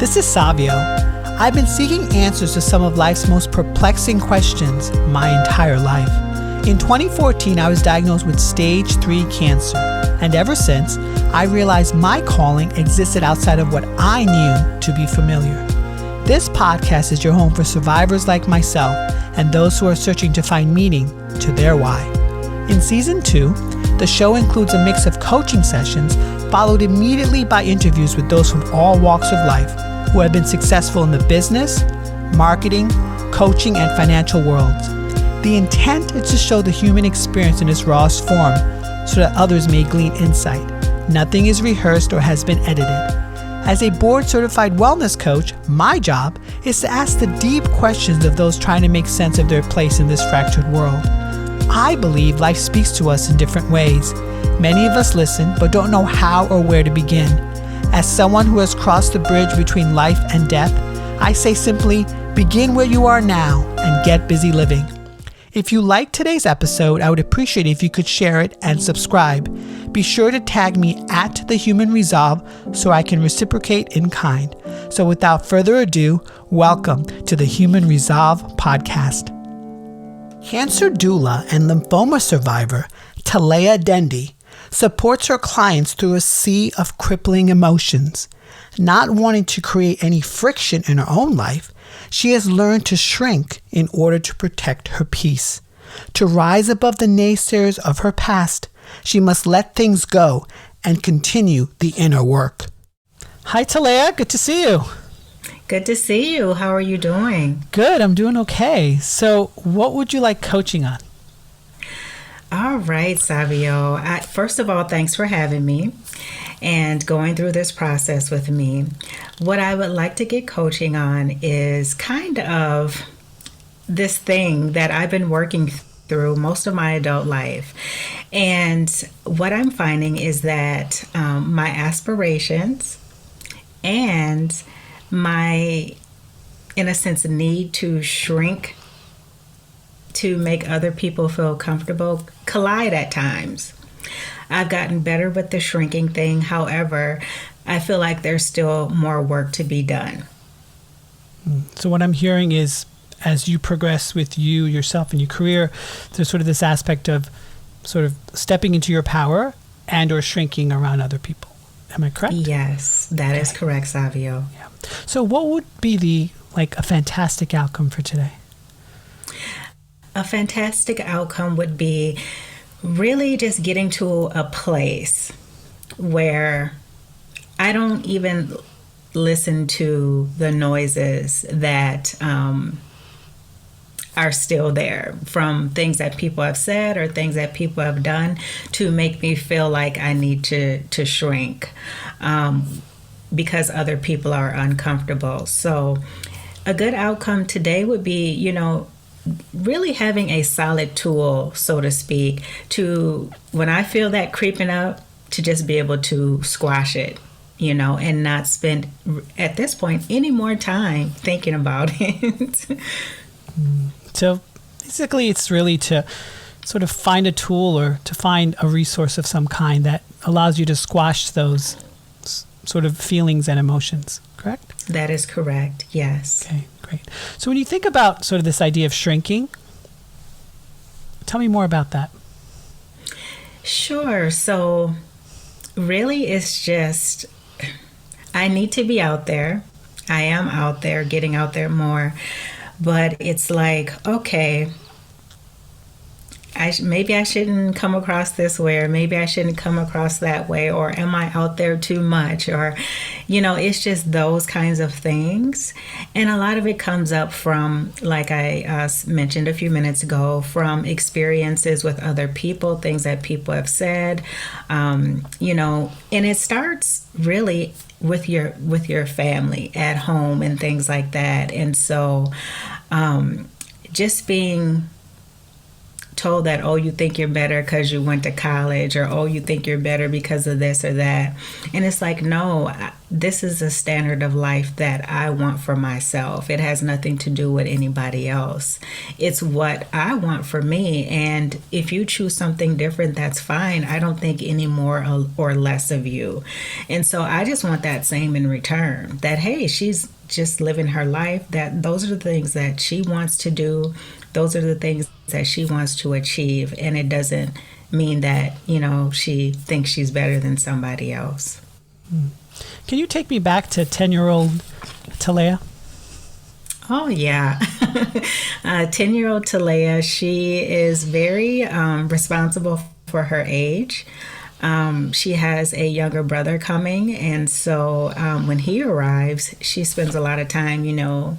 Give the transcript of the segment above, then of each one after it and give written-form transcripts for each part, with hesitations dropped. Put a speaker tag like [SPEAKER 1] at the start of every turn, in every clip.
[SPEAKER 1] This is Savio. I've been seeking answers to some of life's most perplexing questions my entire life. In 2014, I was diagnosed with stage 3 cancer, and ever since, I realized my calling existed outside of what I knew to be familiar. This podcast is your home for survivors like myself and those who are searching to find meaning to their why. In Season 2, the show includes a mix of coaching sessions followed immediately by interviews with those from all walks of life who have been successful in the business, marketing, coaching, and financial worlds. The intent is to show the human experience in its rawest form so that others may glean insight. Nothing is rehearsed or has been edited. As a board-certified wellness coach, my job is to ask the deep questions of those trying to make sense of their place in this fractured world. I believe life speaks to us in different ways. Many of us listen but don't know how or where to begin. As someone who has crossed the bridge between life and death, I say simply, begin where you are now and get busy living. If you liked today's episode, I would appreciate it if you could share it and subscribe. Be sure to tag me at The Human Resolve so I can reciprocate in kind. So without further ado, welcome to the Human Resolve podcast. Cancer doula and lymphoma survivor Talaya Dendy supports her clients through a sea of crippling emotions. Not wanting to create any friction in her own life, she has learned to shrink in order to protect her peace. To rise above the naysayers of her past, she must let things go and continue the inner work. Hi, Talea. Good to see you.
[SPEAKER 2] Good to see you. How are you doing?
[SPEAKER 1] Good. I'm doing okay. So what would you like coaching on?
[SPEAKER 2] All right, Savio. First of all, thanks for having me and going through this process with me. What I would like to get coaching on is kind of this thing that I've been working through most of my adult life. And what I'm finding is that my aspirations and my, in a sense, need to shrink to make other people feel comfortable collide at times. I've gotten better with the shrinking thing. However, I feel like there's still more work to be done.
[SPEAKER 1] So what I'm hearing is, as you progress with you, yourself, and your career, there's sort of this aspect of sort of stepping into your power and or shrinking around other people. Am I correct?
[SPEAKER 2] Yes, that is correct, Savio.
[SPEAKER 1] Yeah. So what would be a fantastic outcome for today?
[SPEAKER 2] A fantastic outcome would be really just getting to a place where I don't even listen to the noises that are still there from things that people have said or things that people have done to make me feel like I need to shrink because other people are uncomfortable. So a good outcome today would be, really having a solid tool, so to speak, to when I feel that creeping up, to just be able to squash it, and not spend at this point any more time thinking about it.
[SPEAKER 1] So basically it's really to sort of find a tool or to find a resource of some kind that allows you to squash those sort of feelings and emotions, correct?
[SPEAKER 2] That is correct, yes.
[SPEAKER 1] Okay, great. So when you think about sort of this idea of shrinking, tell me more about that.
[SPEAKER 2] Sure. So really it's just, I need to be out there. I am out there, getting out there more. But it's like, okay, maybe I shouldn't come across this way, or maybe I shouldn't come across that way, or am I out there too much? Or, it's just those kinds of things. And a lot of it comes up from, like I mentioned a few minutes ago, from experiences with other people, things that people have said, and it starts really with your family at home and things like that. And so just being told that, oh, you think you're better because you went to college, or oh, you think you're better because of this or that. And it's like, no, this is a standard of life that I want for myself. It has nothing to do with anybody else. It's what I want for me. And if you choose something different, that's fine. I don't think any more or less of you. And so I just want that same in return, that, hey, she's just living her life, that those are the things that she wants to do. Those are the things that she wants to achieve. And it doesn't mean that, she thinks she's better than somebody else.
[SPEAKER 1] Can you take me back to 10-year-old Talea?
[SPEAKER 2] Oh, yeah. 10-year-old Talea, she is very responsible for her age. She has a younger brother coming, and so when he arrives, she spends a lot of time,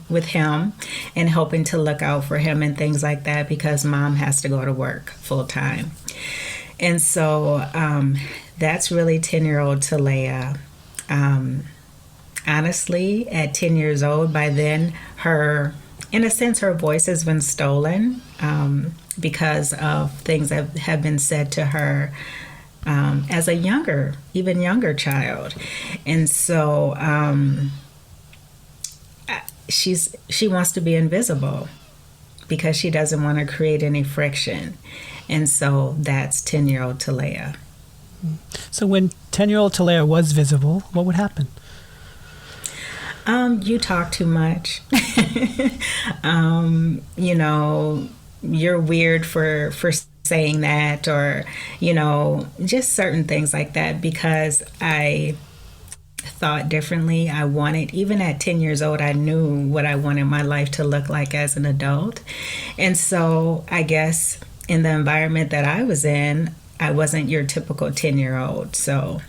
[SPEAKER 2] with him and helping to look out for him and things like that, because mom has to go to work full time. And so that's really 10-year-old Talea. Honestly, at 10 years old, by then, in a sense, her voice has been stolen because of things that have been said to her as a even younger child. And so she wants to be invisible because she doesn't want to create any friction. And so that's 10-year-old Talea.
[SPEAKER 1] So when 10-year-old Talea was visible, what would happen?
[SPEAKER 2] You talk too much. You're weird for saying that, or, just certain things like that, because I thought differently. I wanted, even at 10 years old, I knew what I wanted my life to look like as an adult. And so I guess in the environment that I was in, I wasn't your typical 10-year-old. So.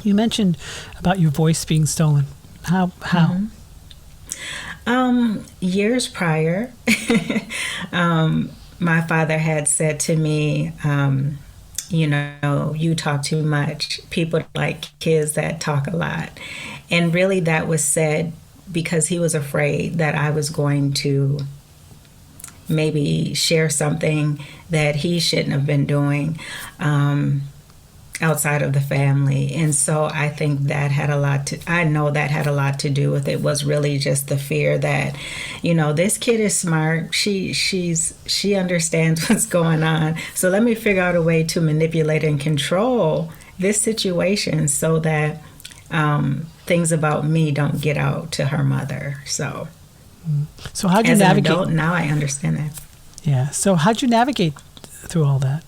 [SPEAKER 1] You mentioned about your voice being stolen. How?
[SPEAKER 2] Years prior, my father had said to me, you talk too much. People like kids that talk a lot. And really that was said because he was afraid that I was going to maybe share something that he shouldn't have been doing outside of the family. And so I think that had a lot to do with it. Was really just the fear that, this kid is smart. She understands what's going on. So let me figure out a way to manipulate and control this situation so that things about me don't get out to her mother. So
[SPEAKER 1] how'd you navigate?
[SPEAKER 2] As an adult, now I understand that.
[SPEAKER 1] Yeah. So how'd you navigate through all that?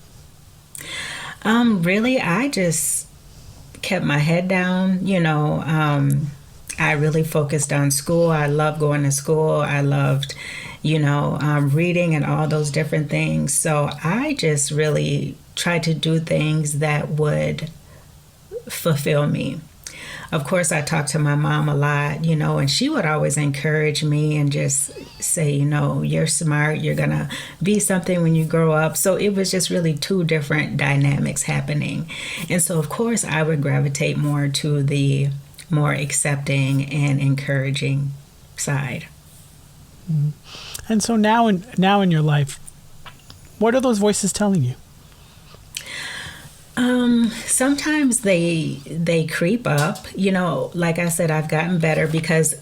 [SPEAKER 2] Really, I just kept my head down. I really focused on school. I loved going to school. I loved, reading and all those different things. So I just really tried to do things that would fulfill me. Of course, I talked to my mom a lot, and she would always encourage me and just say, you're smart, you're going to be something when you grow up. So it was just really two different dynamics happening. And so, of course, I would gravitate more to the more accepting and encouraging side.
[SPEAKER 1] And so now in your life, what are those voices telling you?
[SPEAKER 2] Sometimes they creep up. Like I said, I've gotten better, because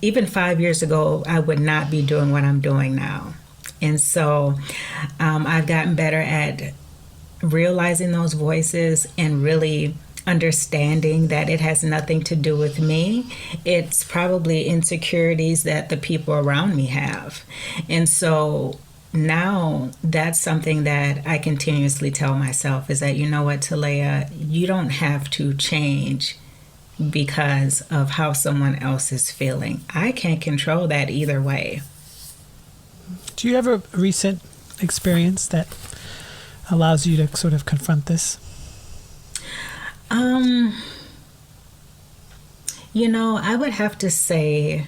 [SPEAKER 2] even 5 years ago, I would not be doing what I'm doing now. And so I've gotten better at realizing those voices and really understanding that it has nothing to do with me. It's probably insecurities that the people around me have. And so now that's something that I continuously tell myself, is that, you know what, Talea, you don't have to change because of how someone else is feeling. I can't control that either way.
[SPEAKER 1] Do you have a recent experience that allows you to sort of confront this?
[SPEAKER 2] I would have to say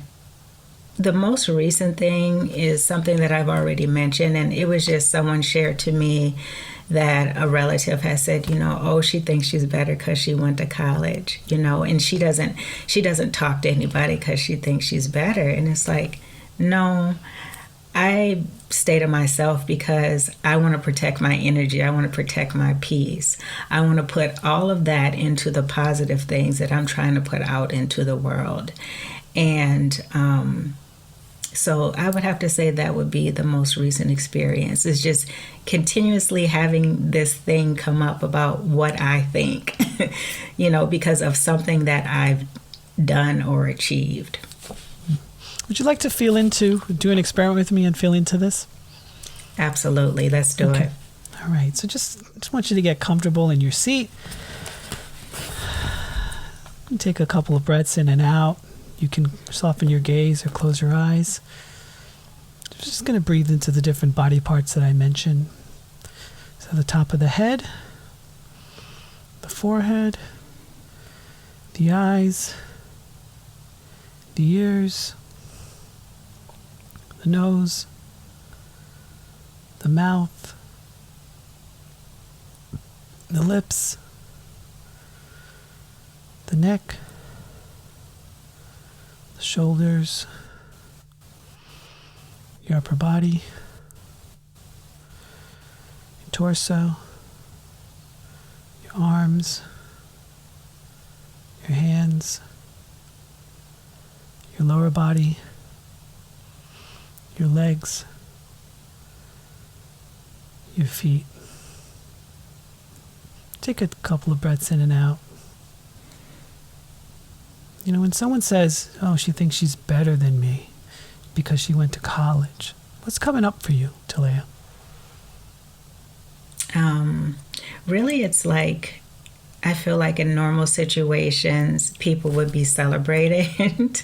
[SPEAKER 2] the most recent thing is something that I've already mentioned, and it was just someone shared to me that a relative has said, she thinks she's better because she went to college, and she doesn't talk to anybody because she thinks she's better. And it's like, no, I state of myself because I want to protect my energy. I want to protect my peace. I want to put all of that into the positive things that I'm trying to put out into the world. And so I would have to say that would be the most recent experience, is just continuously having this thing come up about what I think, because of something that I've done or achieved.
[SPEAKER 1] Would you like to do an experiment with me and feel into this?
[SPEAKER 2] Absolutely. Let's do it.
[SPEAKER 1] All right. So just want you to get comfortable in your seat. Take a couple of breaths in and out. You can soften your gaze or close your eyes. Just going to breathe into the different body parts that I mentioned. So the top of the head, the forehead, the eyes, the ears, the nose, the mouth, the lips, the neck, the shoulders, your upper body, your torso, your arms, your hands, your lower body, your legs, your feet. Take a couple of breaths in and out. When someone says, oh, she thinks she's better than me because she went to college, what's coming up for you, Talea?
[SPEAKER 2] Really, it's like, I feel like in normal situations, people would be celebrated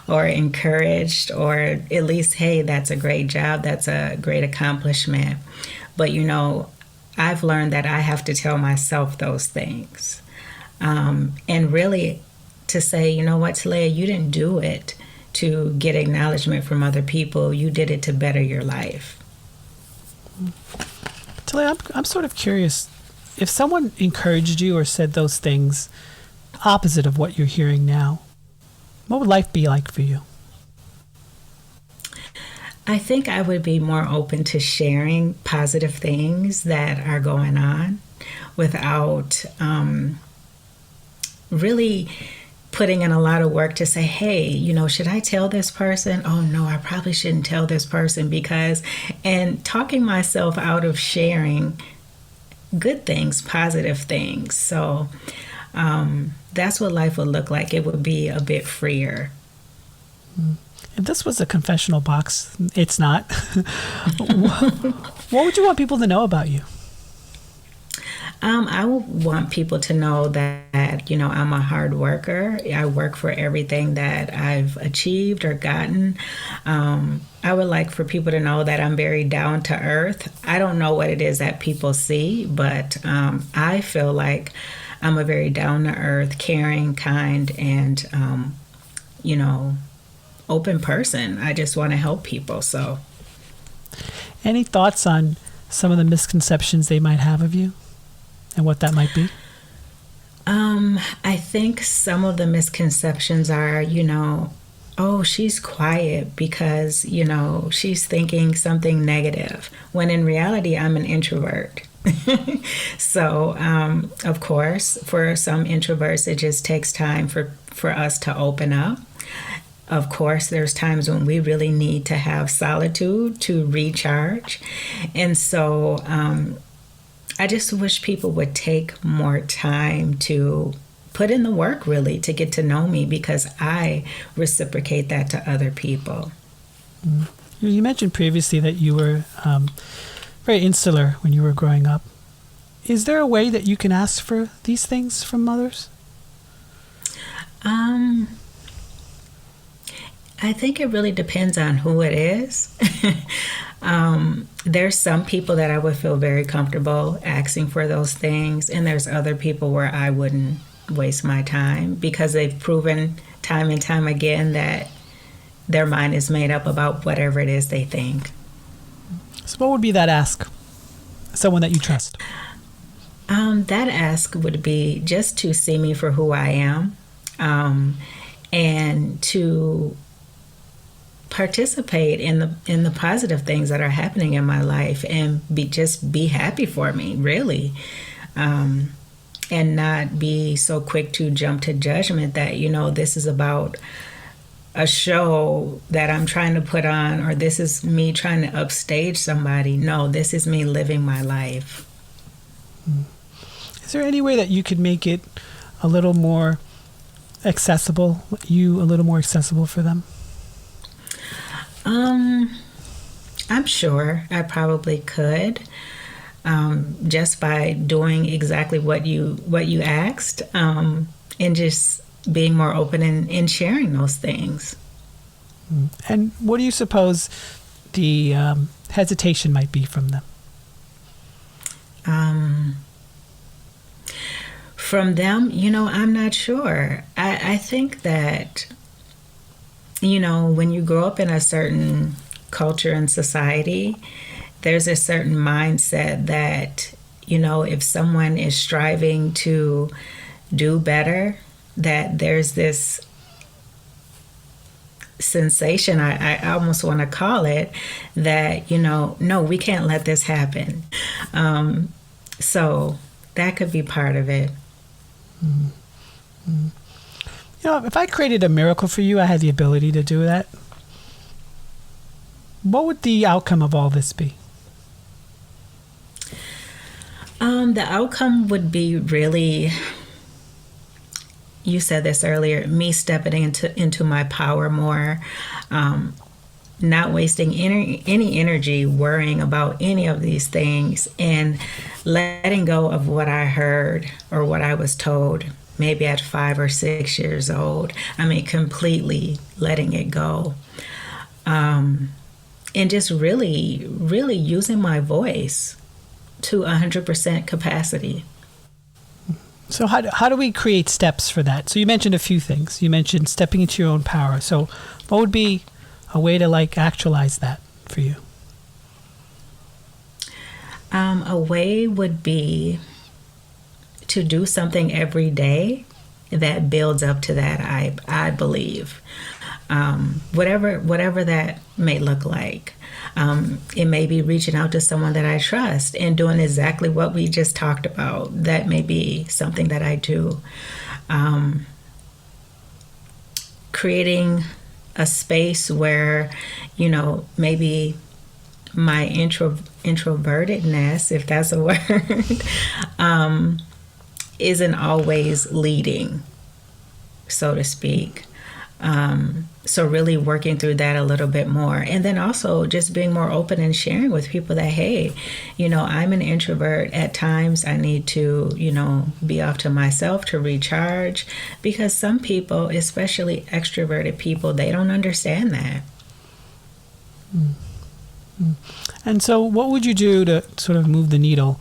[SPEAKER 2] or encouraged, or at least, hey, that's a great job, that's a great accomplishment. But, I've learned that I have to tell myself those things. And really to say, you know what, Talea, you didn't do it to get acknowledgement from other people. You did it to better your life.
[SPEAKER 1] Talea, I'm sort of curious. If someone encouraged you or said those things opposite of what you're hearing now, what would life be like for you?
[SPEAKER 2] I think I would be more open to sharing positive things that are going on without really putting in a lot of work to say, hey, should I tell this person? Oh, no, I probably shouldn't tell this person and talking myself out of sharing good things, positive things. So that's what life would look like. It would be a bit freer.
[SPEAKER 1] If this was a confessional box, it's not. What would you want people to know about you?
[SPEAKER 2] I would want people to know that, I'm a hard worker. I work for everything that I've achieved or gotten. I would like for people to know that I'm very down to earth. I don't know what it is that people see, but I feel like I'm a very down to earth, caring, kind, and, open person. I just want to help people. So,
[SPEAKER 1] any thoughts on some of the misconceptions they might have of you and what that might be?
[SPEAKER 2] I think some of the misconceptions are, oh, she's quiet because, she's thinking something negative, when in reality, I'm an introvert. So, of course, for some introverts, it just takes time for us to open up. Of course, there's times when we really need to have solitude to recharge. And so I just wish people would take more time to put in the work, really, to get to know me, because I reciprocate that to other people.
[SPEAKER 1] You mentioned previously that you were very insular when you were growing up. Is there a way that you can ask for these things from others?
[SPEAKER 2] I think it really depends on who it is. There's some people that I would feel very comfortable asking for those things, and there's other people where I wouldn't waste my time, because they've proven time and time again that their mind is made up about whatever it is they think.
[SPEAKER 1] So what would be that ask? Someone that you trust?
[SPEAKER 2] That ask would be just to see me for who I am, and to participate in the positive things that are happening in my life and just be happy for me, really. And not be so quick to jump to judgment that, this is about a show that I'm trying to put on, or this is me trying to upstage somebody. No, this is me living my life.
[SPEAKER 1] Is there any way that you could make it a little more accessible, a little more accessible for them?
[SPEAKER 2] I'm sure I probably could. Just by doing exactly what you asked, and just being more open and sharing those things.
[SPEAKER 1] And what do you suppose the hesitation might be from them?
[SPEAKER 2] From them, I'm not sure. I think that, when you grow up in a certain culture and society, there's a certain mindset that, if someone is striving to do better, that there's this sensation, I almost want to call it, that, no, we can't let this happen. So that could be part of it.
[SPEAKER 1] Mm-hmm. If I created a miracle for you, I had the ability to do that. What would the outcome of all this be?
[SPEAKER 2] The outcome would be really, you said this earlier, me stepping into my power more, not wasting any energy worrying about any of these things, and letting go of what I heard or what I was told, maybe at 5 or 6 years old. Completely letting it go. And just really, really using my voice to 100% capacity.
[SPEAKER 1] So how do we create steps for that? So you mentioned a few things. You mentioned stepping into your own power. So what would be a way to actualize that for you?
[SPEAKER 2] A way would be to do something every day that builds up to that, I believe. Whatever that may look like. It may be reaching out to someone that I trust and doing exactly what we just talked about. That may be something that I do. Creating a space where, maybe my introvertedness, if that's a word, isn't always leading, so to speak. So really working through that a little bit more. And then also just being more open and sharing with people that, hey, I'm an introvert. At times I need to, be off to myself to recharge, because some people, especially extroverted people, they don't understand that.
[SPEAKER 1] Mm-hmm. And so what would you do to sort of move the needle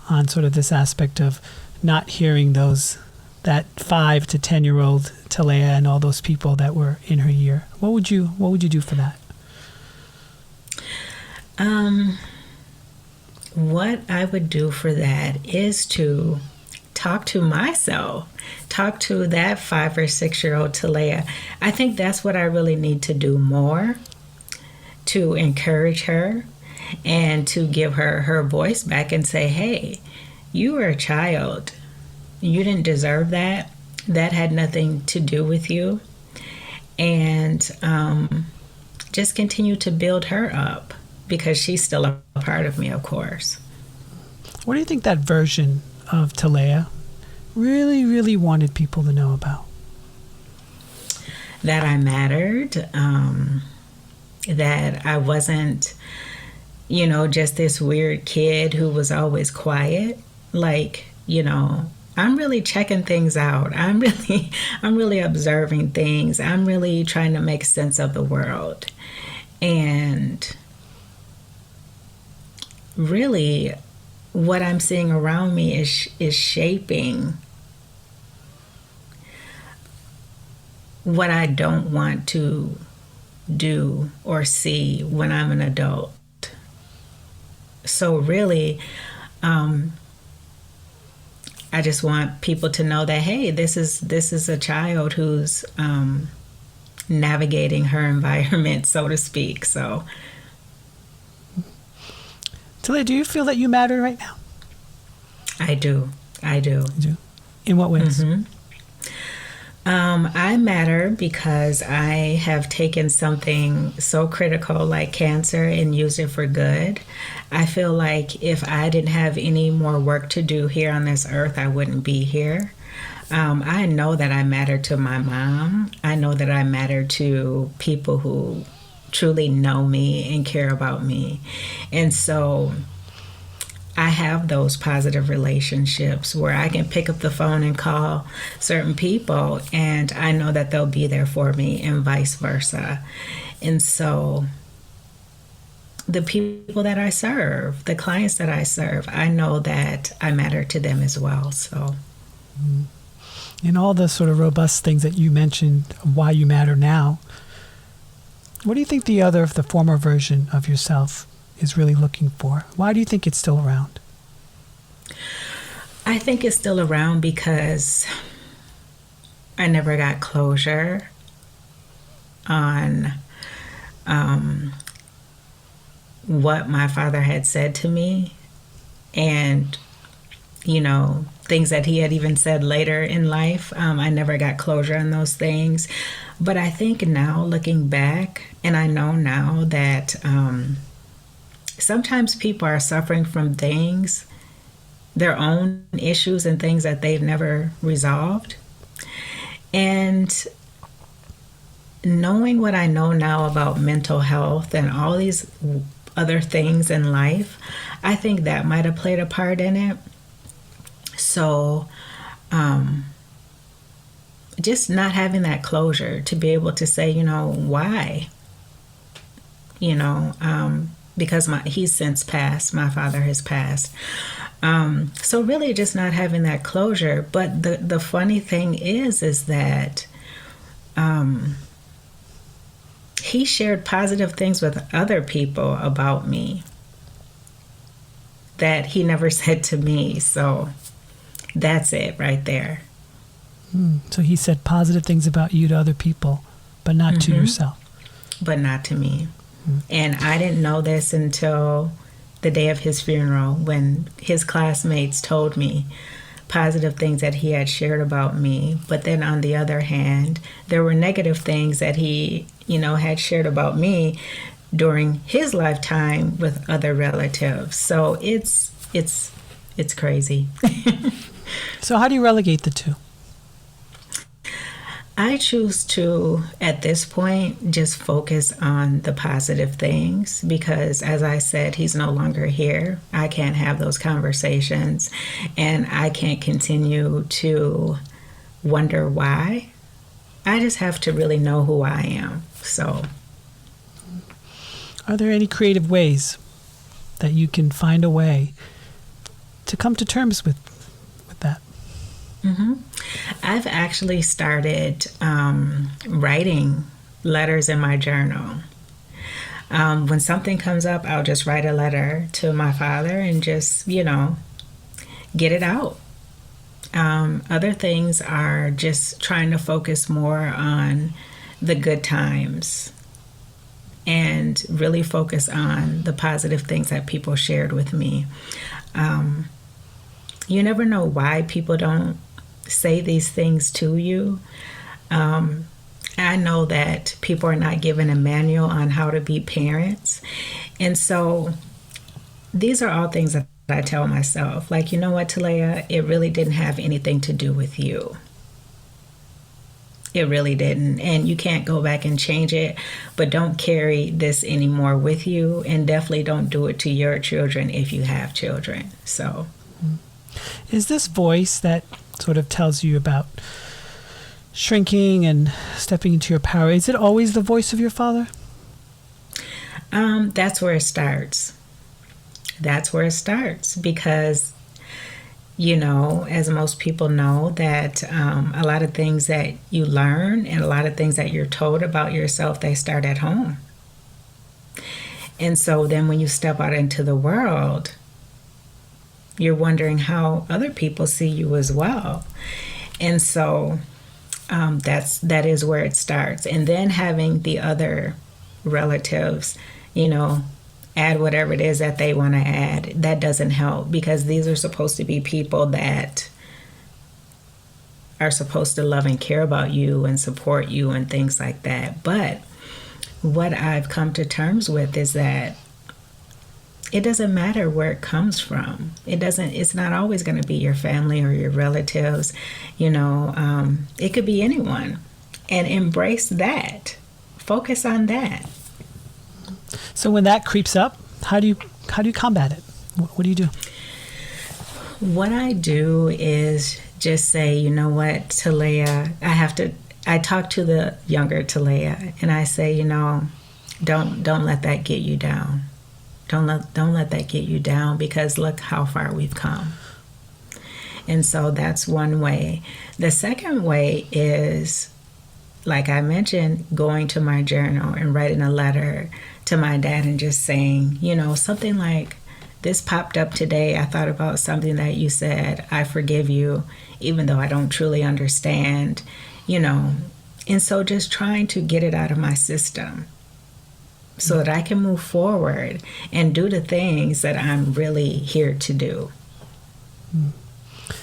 [SPEAKER 1] on sort of this aspect of not hearing that 5 to 10-year-old Talea and all those people that were in her year? What would you do for that?
[SPEAKER 2] What I would do for that is to talk to myself, talk to that 5 or 6-year-old Talea. I think that's what I really need to do more, to encourage her and to give her voice back and say, hey, you were a child. You didn't deserve that. That had nothing to do with you. And just continue to build her up, because she's still a part of me, of course.
[SPEAKER 1] What do you think that version of Talea really, really wanted people to know about?
[SPEAKER 2] That I mattered, that I wasn't, just this weird kid who was always quiet. I'm really checking things out. I'm really observing things. I'm really trying to make sense of the world. And really what I'm seeing around me is shaping what I don't want to do or see when I'm an adult. So really, I just want people to know that, hey, this is a child who's navigating her environment, so to speak. So,
[SPEAKER 1] Talea, do you feel that you matter right now?
[SPEAKER 2] I do.
[SPEAKER 1] You do? In what ways?
[SPEAKER 2] I matter because I have taken something so critical like cancer and used it for good. I feel like if I didn't have any more work to do here on this earth, I wouldn't be here. I know that I matter to my mom. I know that I matter to people who truly know me and care about me. And so I have those positive relationships where I can pick up the phone and call certain people, and I know that they'll be there for me, and vice versa. And so the people that I serve, the clients that I serve, I know that I matter to them as well. So,
[SPEAKER 1] In all the sort of robust things that you mentioned, why you matter now, what do you think the former version of yourself is really looking for? Why do you think it's still around?
[SPEAKER 2] I think it's still around because I never got closure on what my father had said to me, and things that he had even said later in life. I never got closure on those things. But I think now, looking back, and I know now that sometimes people are suffering from things, their own issues and things that they've never resolved. And knowing what I know now about mental health and all these other things in life, I think that might have played a part in it. So, just not having that closure to be able to say, why? Because he's since passed, my father has passed. So really just not having that closure. But the funny thing is that he shared positive things with other people about me that he never said to me. So that's it right there.
[SPEAKER 1] So he said positive things about you to other people, but not to yourself.
[SPEAKER 2] But not to me. And I didn't know this until the day of his funeral, when his classmates told me positive things that he had shared about me. But then on the other hand, there were negative things that he, had shared about me during his lifetime with other relatives. So it's crazy.
[SPEAKER 1] So how do you relegate the two?
[SPEAKER 2] I choose to, at this point, just focus on the positive things because, as I said, he's no longer here. I can't have those conversations, and I can't continue to wonder why. I just have to really know who I am. So,
[SPEAKER 1] are there any creative ways that you can find a way to come to terms with that?
[SPEAKER 2] I've actually started writing letters in my journal. When something comes up, I'll just write a letter to my father and just, get it out. Other things are just trying to focus more on the good times and really focus on the positive things that people shared with me. You never know why people don't say these things to you. I know that people are not given a manual on how to be parents. And so these are all things that I tell myself. Like, you know what, Talea, it really didn't have anything to do with you. It really didn't. And you can't go back and change it, but don't carry this anymore with you. And definitely don't do it to your children if you have children. So,
[SPEAKER 1] is this voice that sort of tells you about shrinking and stepping into your power, is it always the voice of your father?
[SPEAKER 2] That's where it starts. That's where it starts because, as most people know, that a lot of things that you learn and a lot of things that you're told about yourself, they start at home. And so then when you step out into the world, you're wondering how other people see you as well. And so that is where it starts. And then having the other relatives, add whatever it is that they want to add, that doesn't help, because these are supposed to be people that are supposed to love and care about you and support you and things like that. But what I've come to terms with is that it doesn't matter where it comes from. It's not always going to be your family or your relatives. It could be anyone, and embrace that. Focus on that.
[SPEAKER 1] So when that creeps up, how do you combat it? What do you do?
[SPEAKER 2] What I do is just say, you know what, Talea, I talk to the younger Talea, and I say, don't let that get you down. Don't let that get you down, because look how far we've come. And so that's one way. The second way is, like I mentioned, going to my journal and writing a letter to my dad and just saying, something like, this popped up today. I thought about something that you said. I forgive you, even though I don't truly understand, And so just trying to get it out of my system so that I can move forward and do the things that I'm really here to do.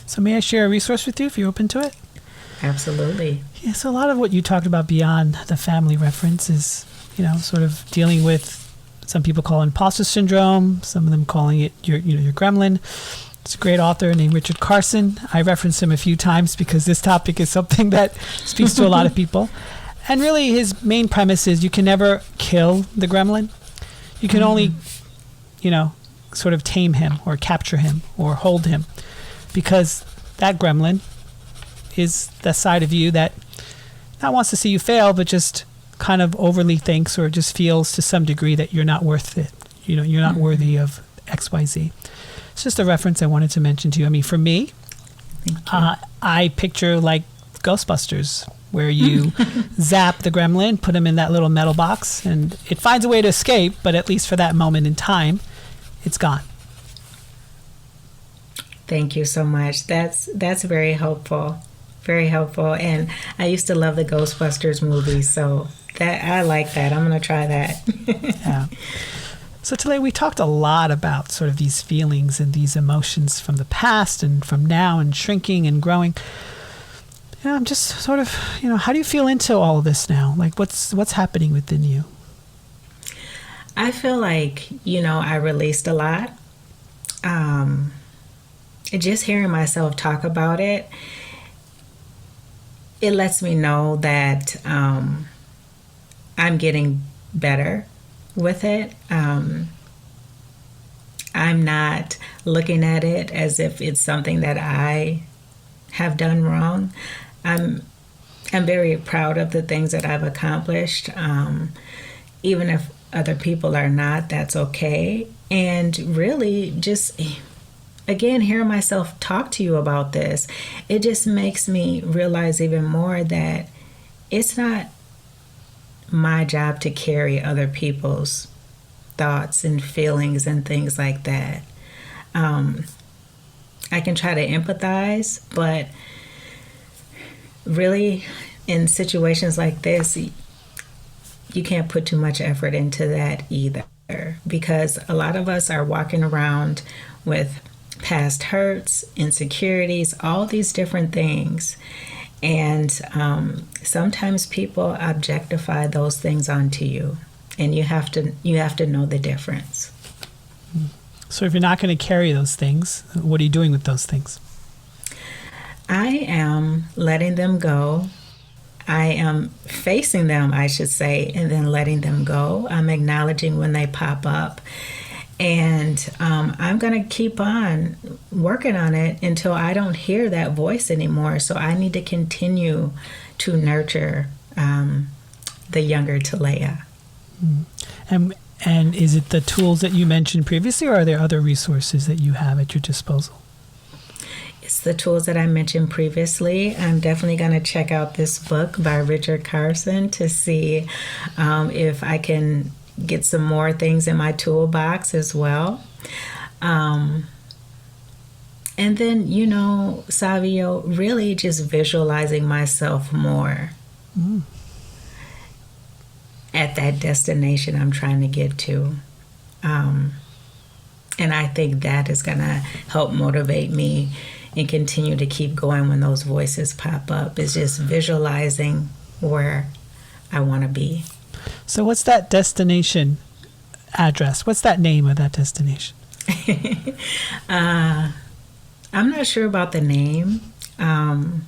[SPEAKER 1] So may I share a resource with you if you're open to it?
[SPEAKER 2] Absolutely.
[SPEAKER 1] Yeah, so a lot of what you talked about beyond the family reference is, sort of dealing with, some people call it imposter syndrome, some of them calling it your gremlin. It's a great author named Richard Carson. I reference him a few times because this topic is something that speaks to a lot of people. And really his main premise is you can never kill the gremlin. You can only, sort of tame him or capture him or hold him, because that gremlin is the side of you that not wants to see you fail, but just kind of overly thinks or just feels to some degree that you're not worth it. You're not worthy of XYZ. It's just a reference I wanted to mention to you. I mean, for me, I picture like Ghostbusters, where you zap the gremlin, put him in that little metal box, and it finds a way to escape, but at least for that moment in time, it's gone.
[SPEAKER 2] Thank you so much. That's very helpful. Very helpful. And I used to love the Ghostbusters movies, so that I like that. I'm going to try that.
[SPEAKER 1] Yeah. So today we talked a lot about sort of these feelings and these emotions from the past and from now, and shrinking and growing. I'm just sort of, how do you feel into all of this now? Like what's happening within you?
[SPEAKER 2] I feel like, I released a lot. Just hearing myself talk about it, it lets me know that I'm getting better with it. I'm not looking at it as if it's something that I have done wrong. I'm very proud of the things that I've accomplished. Even if other people are not, that's okay. And really just, again, hearing myself talk to you about this, it just makes me realize even more that it's not my job to carry other people's thoughts and feelings and things like that. I can try to empathize, but really in situations like this, you can't put too much effort into that either, because a lot of us are walking around with past hurts, insecurities, all these different things. And sometimes people objectify those things onto you, and you have to know the difference.
[SPEAKER 1] So if you're not going to carry those things, what are you doing with those things?
[SPEAKER 2] I am letting them go. I am facing them, I should say, and then letting them go. I'm acknowledging when they pop up. And I'm going to keep on working on it until I don't hear that voice anymore. So I need to continue to nurture the younger Talea.
[SPEAKER 1] And is it the tools that you mentioned previously, or are there other resources that you have at your disposal?
[SPEAKER 2] It's the tools that I mentioned previously. I'm definitely going to check out this book by Richard Carson to see if I can get some more things in my toolbox as well. And And then, Savio, really just visualizing myself more at that destination I'm trying to get to. And I think that is going to help motivate me and continue to keep going when those voices pop up, is just visualizing where I want to be.
[SPEAKER 1] So what's that destination address? What's that name of that destination?
[SPEAKER 2] I'm not sure about the name. And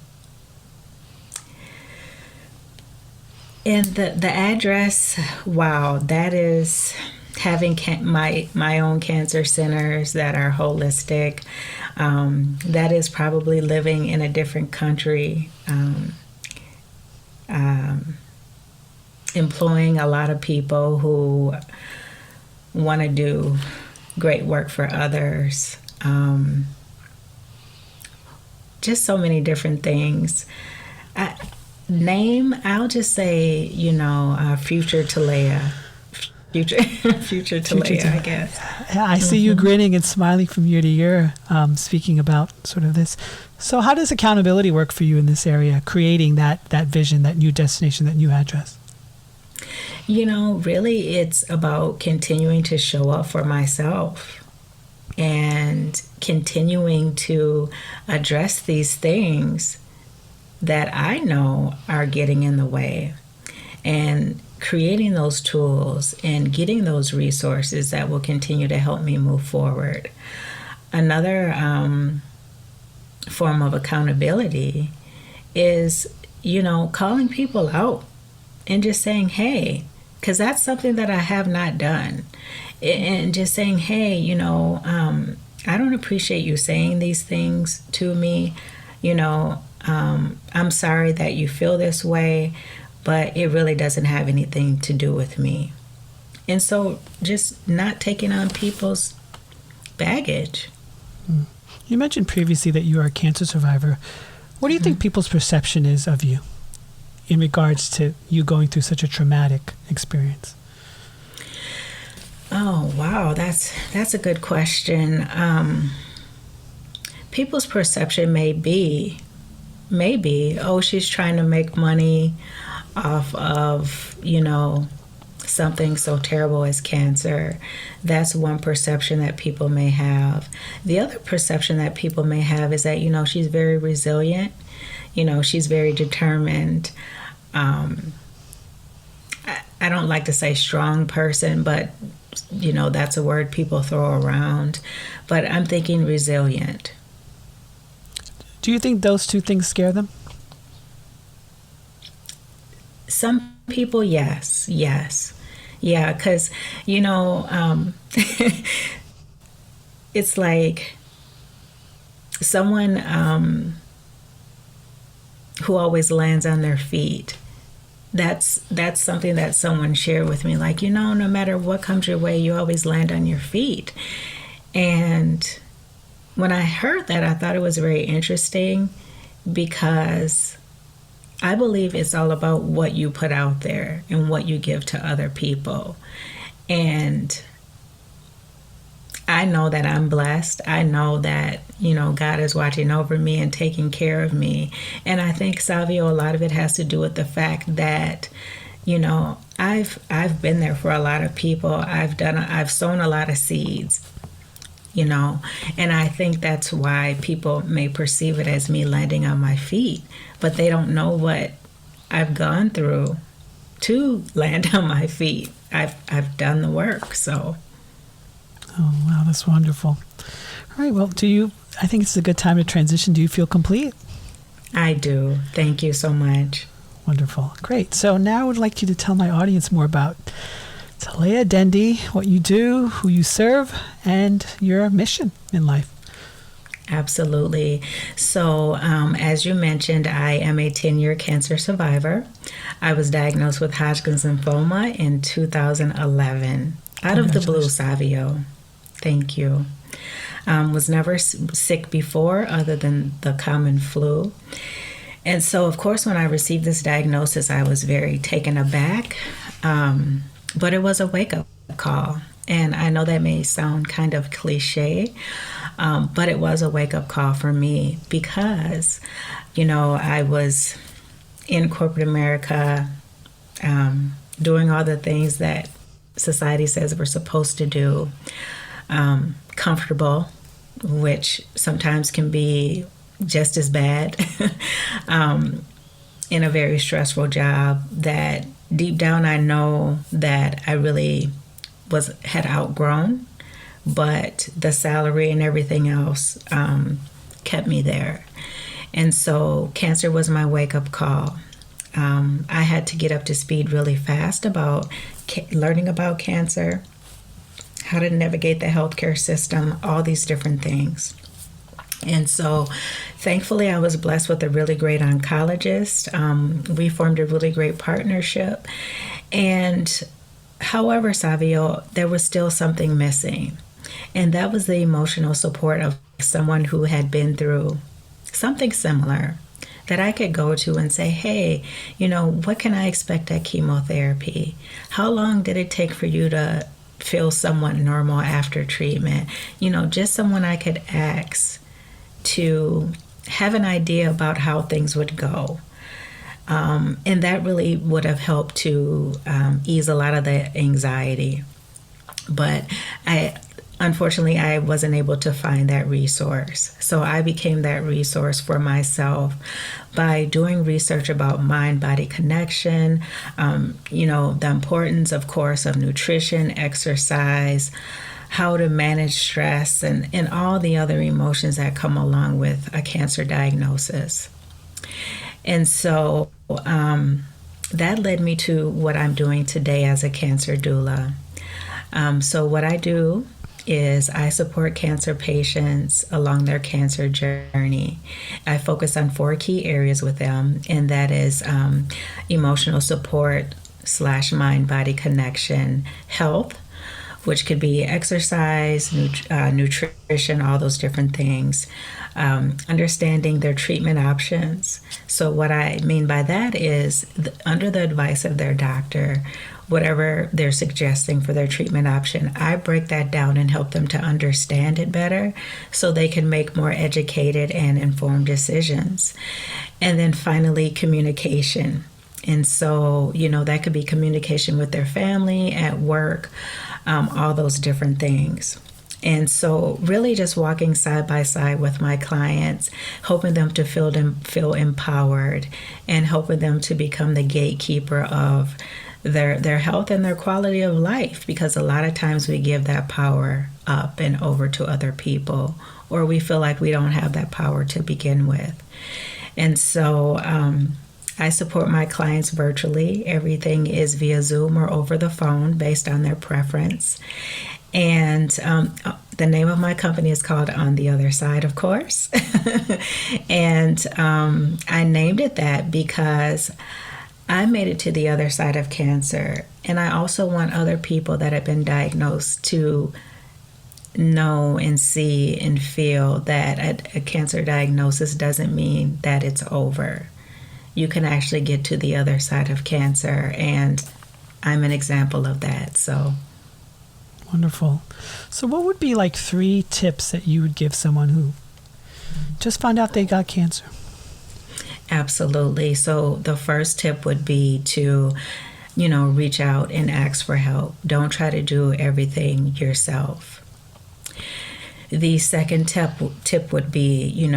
[SPEAKER 2] the address, wow, that is having my own cancer centers that are holistic. That is probably living in a different country, employing a lot of people who want to do great work for others. Just so many different things. I'll just say, future Talea. Future Talea, I guess.
[SPEAKER 1] I see you grinning and smiling from year to year, speaking about sort of this. So how does accountability work for you in this area, creating that vision, that new destination, that new address?
[SPEAKER 2] Really it's about continuing to show up for myself and continuing to address these things that I know are getting in the way, and creating those tools and getting those resources that will continue to help me move forward. Another form of accountability is, calling people out and just saying, hey, because that's something that I have not done. And just saying, hey, I don't appreciate you saying these things to me. I'm sorry that you feel this way, but it really doesn't have anything to do with me. And so just not taking on people's baggage.
[SPEAKER 1] You mentioned previously that you are a cancer survivor. What do you think people's perception is of you in regards to you going through such a traumatic experience?
[SPEAKER 2] Oh, wow. That's a good question. People's perception may be, oh, she's trying to make money off of, something so terrible as cancer. That's one perception that people may have. The other perception that people may have is that, she's very resilient. She's very determined. I don't like to say strong person, but, that's a word people throw around. But I'm thinking resilient.
[SPEAKER 1] Do you think those two things scare them?
[SPEAKER 2] Some people, yes. Yeah, because, it's like someone who always lands on their feet. That's something that someone shared with me. Like, no matter what comes your way, you always land on your feet. And when I heard that, I thought it was very interesting, because I believe it's all about what you put out there and what you give to other people. And I know that I'm blessed. I know that, God is watching over me and taking care of me. And I think, Savio, a lot of it has to do with the fact that, I've been there for a lot of people. I've sown a lot of seeds, and I think that's why people may perceive it as me landing on my feet, but they don't know what I've gone through to land on my feet. I've done the work, so.
[SPEAKER 1] Oh, wow, that's wonderful. All right, well, I think it's a good time to transition. Do you feel complete?
[SPEAKER 2] I do. Thank you so much.
[SPEAKER 1] Wonderful. Great. So now I would like you to tell my audience more about Talaya Dendi, what you do, who you serve, and your mission in life.
[SPEAKER 2] Absolutely. So, as you mentioned, I am a 10-year cancer survivor. I was diagnosed with Hodgkin's lymphoma in 2011. Out of the blue, Savio. Thank you. Was never sick before, other than the common flu. And so, of course, when I received this diagnosis, I was very taken aback. But it was a wake-up call. And I know that may sound kind of cliche, But it was a wake-up call for me because, I was in corporate America, doing all the things that society says we're supposed to do, comfortable, which sometimes can be just as bad, in a very stressful job that deep down I know that I really had outgrown, but the salary and everything else kept me there. And so cancer was my wake-up call. I had to get up to speed really fast about learning about cancer, how to navigate the healthcare system, all these different things. And so thankfully I was blessed with a really great oncologist. We formed a really great partnership. And however, Savio, there was still something missing. And that was the emotional support of someone who had been through something similar that I could go to and say, hey, what can I expect at chemotherapy? How long did it take for you to feel somewhat normal after treatment? Just someone I could ask to have an idea about how things would go. And that really would have helped to ease a lot of the anxiety. But unfortunately, I wasn't able to find that resource. So I became that resource for myself by doing research about mind-body connection, the importance, of course, of nutrition, exercise, how to manage stress, and all the other emotions that come along with a cancer diagnosis. And so that led me to what I'm doing today as a cancer doula. So what I do is I support cancer patients along their cancer journey. I focus on 4 key areas with them, and that is emotional support / mind-body connection, health, which could be exercise, nutrition, all those different things. Understanding their treatment options. So what I mean by that is under the advice of their doctor, whatever they're suggesting for their treatment option, I break that down and help them to understand it better so they can make more educated and informed decisions. And then finally, communication. And so, that could be communication with their family, at work, all those different things. And so really just walking side by side with my clients, helping them to feel empowered and helping them to become the gatekeeper of their health and their quality of life, because a lot of times we give that power up and over to other people, or we feel like we don't have that power to begin with. And so I support my clients virtually. Everything is via Zoom or over the phone based on their preference. And the name of my company is called On the Other Side, of course. And I named it that because I made it to the other side of cancer. And I also want other people that have been diagnosed to know and see and feel that a cancer diagnosis doesn't mean that it's over. You can actually get to the other side of cancer, and I'm an example of that. So
[SPEAKER 1] wonderful. So what would be like 3 tips that you would give someone who just found out they got cancer?
[SPEAKER 2] Absolutely. So the first tip would be to, reach out and ask for help. Don't try to do everything yourself. The second tip would be,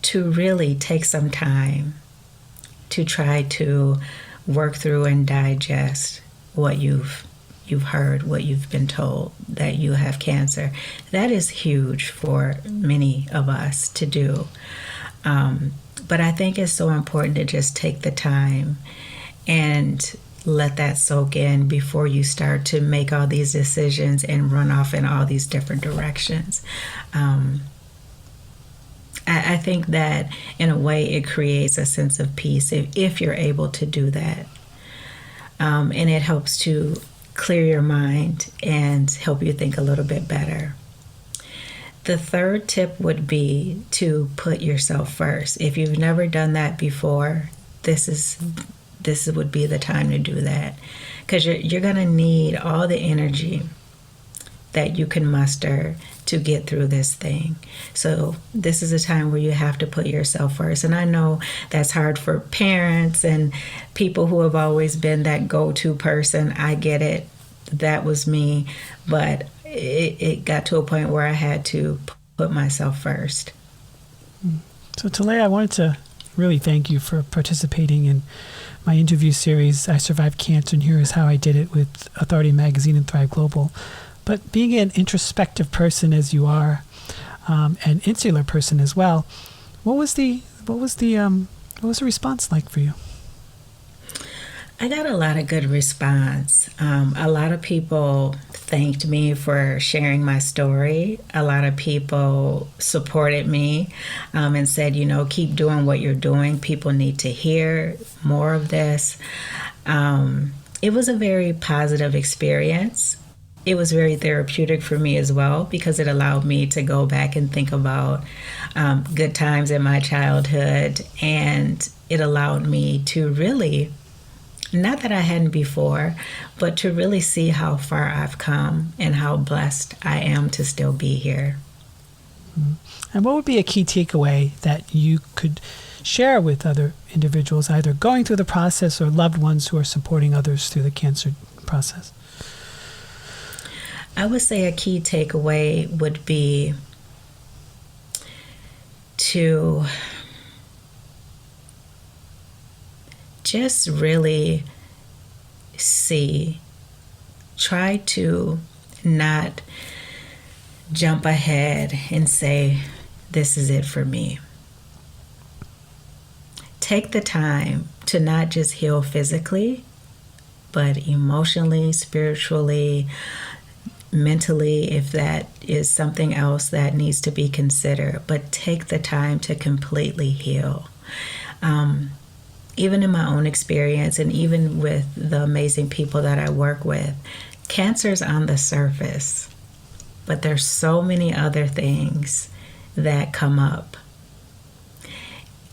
[SPEAKER 2] to really take some time to try to work through and digest what you've heard, what you've been told, that you have cancer. That is huge for many of us to do. But I think it's so important to just take the time and let that soak in before you start to make all these decisions and run off in all these different directions. I think that in a way it creates a sense of peace if you're able to do that. And it helps to clear your mind and help you think a little bit better. The third tip would be to put yourself first. If you've never done that before, this would be the time to do that, because you're going to need all the energy that you can muster to get through this thing. So this is a time where you have to put yourself first. And I know that's hard for parents and people who have always been that go-to person. I get it. That was me. But it got to a point where I had to put myself first.
[SPEAKER 1] So Talea, I wanted to really thank you for participating in my interview series, I Survived Cancer, and Here Is How I Did It, with Authority Magazine and Thrive Global. But being an introspective person as you are, an insular person as well, what was the response like for you?
[SPEAKER 2] I got a lot of good response. A lot of people thanked me for sharing my story. A lot of people supported me and said, keep doing what you're doing. People need to hear more of this. It was a very positive experience. It was very therapeutic for me as well, because it allowed me to go back and think about good times in my childhood. And it allowed me to really, not that I hadn't before, but to really see how far I've come and how blessed I am to still be here.
[SPEAKER 1] And what would be a key takeaway that you could share with other individuals, either going through the process or loved ones who are supporting others through the cancer process?
[SPEAKER 2] I would say a key takeaway would be to just really try to not jump ahead and say, this is it for me. Take the time to not just heal physically, but emotionally, spiritually, mentally, if that is something else that needs to be considered. But take the time to completely heal. Even in my own experience, and even with the amazing people that I work with, cancer's on the surface, but there's so many other things that come up.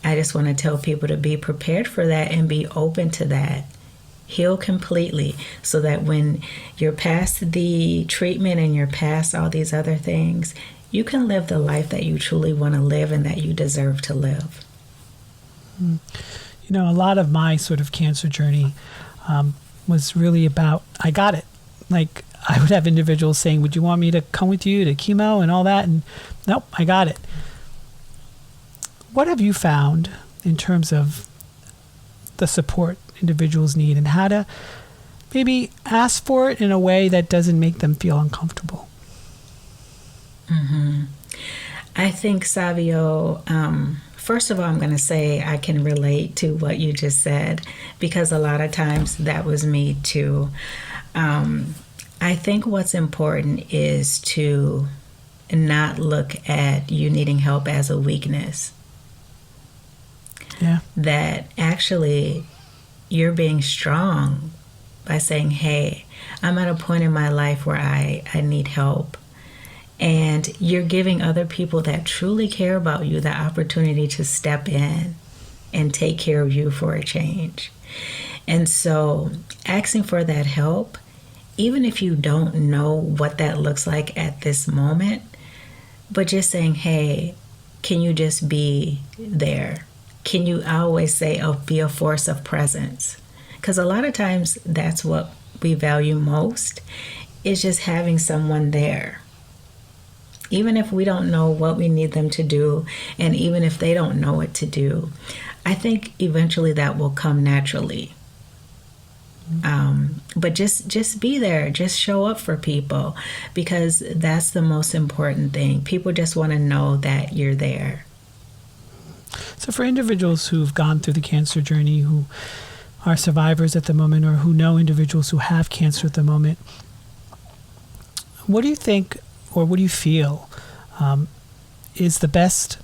[SPEAKER 2] I just want to tell people to be prepared for that and be open to that. Heal completely, so that when you're past the treatment and you're past all these other things, you can live the life that you truly want to live and that you deserve to live.
[SPEAKER 1] A lot of my sort of cancer journey was really about, I got it. Like, I would have individuals saying, would you want me to come with you to chemo and all that? And nope, I got it. What have you found in terms of the support individuals need, and how to maybe ask for it in a way that doesn't make them feel uncomfortable?
[SPEAKER 2] I think, Savio, first of all, I'm going to say I can relate to what you just said, because a lot of times that was me too. I think what's important is to not look at you needing help as a weakness.
[SPEAKER 1] Yeah. That
[SPEAKER 2] actually you're being strong by saying, hey, I'm at a point in my life where I need help. And you're giving other people that truly care about you the opportunity to step in and take care of you for a change. And so asking for that help, even if you don't know what that looks like at this moment, but just saying, hey, can you just be there? Can you, I always say, be a force of presence? Because a lot of times that's what we value most, is just having someone there. Even if we don't know what we need them to do, and even if they don't know what to do, I think eventually that will come naturally. But just be there, just show up for people, because that's the most important thing. People just want to know that you're there.
[SPEAKER 1] So for individuals who've gone through the cancer journey, who are survivors at the moment, or who know individuals who have cancer at the moment, what do you think, or what do you feel is the best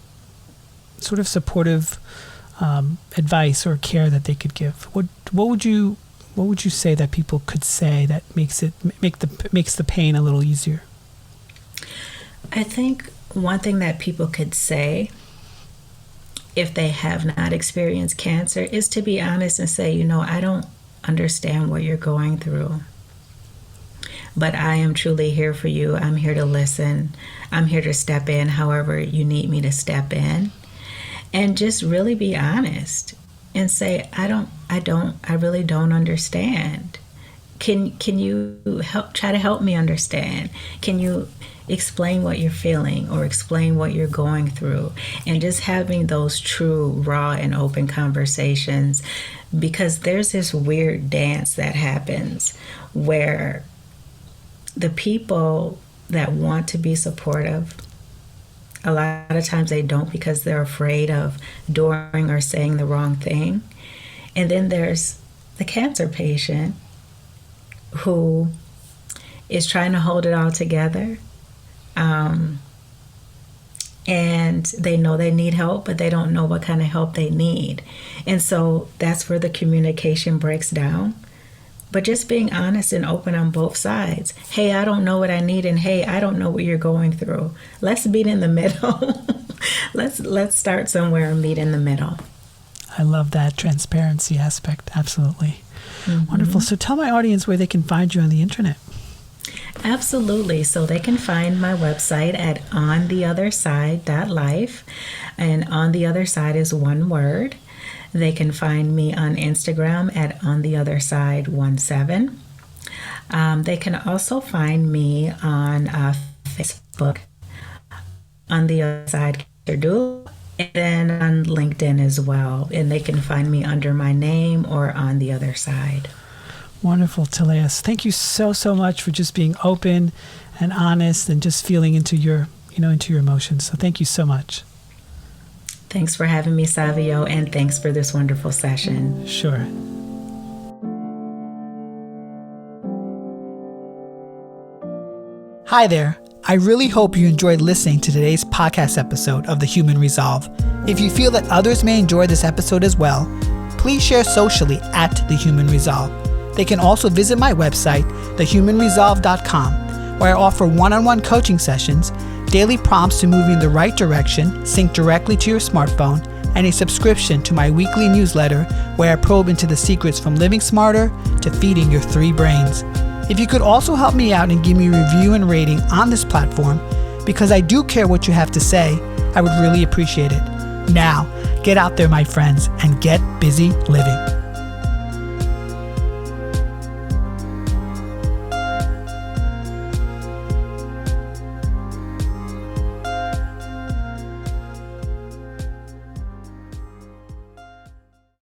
[SPEAKER 1] sort of supportive advice or care that they could give? What would you say that people could say that makes the pain a little easier?
[SPEAKER 2] I think one thing that people could say, if they have not experienced cancer, is to be honest and say, I don't understand what you're going through, but I am truly here for you. I'm here to listen. I'm here to step in however you need me to step in. And just really be honest and say, I really don't understand. Can you try to help me understand? Can you explain what you're feeling or explain what you're going through? And just having those true, raw, and open conversations, because there's this weird dance that happens where the people that want to be supportive, a lot of times they don't because they're afraid of doing or saying the wrong thing. And then there's the cancer patient who is trying to hold it all together. And they know they need help, but they don't know what kind of help they need. And so that's where the communication breaks down. But just being honest and open on both sides. Hey, I don't know what I need, and hey, I don't know what you're going through. Let's meet in the middle. Let's start somewhere and meet in the middle.
[SPEAKER 1] I love that transparency aspect. Absolutely. Mm-hmm. Wonderful. So tell my audience where they can find you on the internet.
[SPEAKER 2] Absolutely. So they can find my website at ontheotherside.life. And On the Other Side is one word. They can find me on Instagram at ontheotherside17. They can also find me on Facebook, On the Other Side Doula, and then on LinkedIn as well. And they can find me under my name or On the Other Side.
[SPEAKER 1] Wonderful, Talea. Thank you so much for just being open and honest and just feeling into your emotions. So thank you so much.
[SPEAKER 2] Thanks for having me, Savio, and thanks for this wonderful session.
[SPEAKER 1] Sure. Hi there. I really hope you enjoyed listening to today's podcast episode of The Human Resolve. If you feel that others may enjoy this episode as well, please share socially at The Human Resolve. They can also visit my website, thehumanresolve.com, where I offer one-on-one coaching sessions, daily prompts to move you in the right direction, sync directly to your smartphone, and a subscription to my weekly newsletter where I probe into the secrets from living smarter to feeding your 3 brains. If you could also help me out and give me a review and rating on this platform, because I do care what you have to say, I would really appreciate it. Now, get out there, my friends, and get busy living.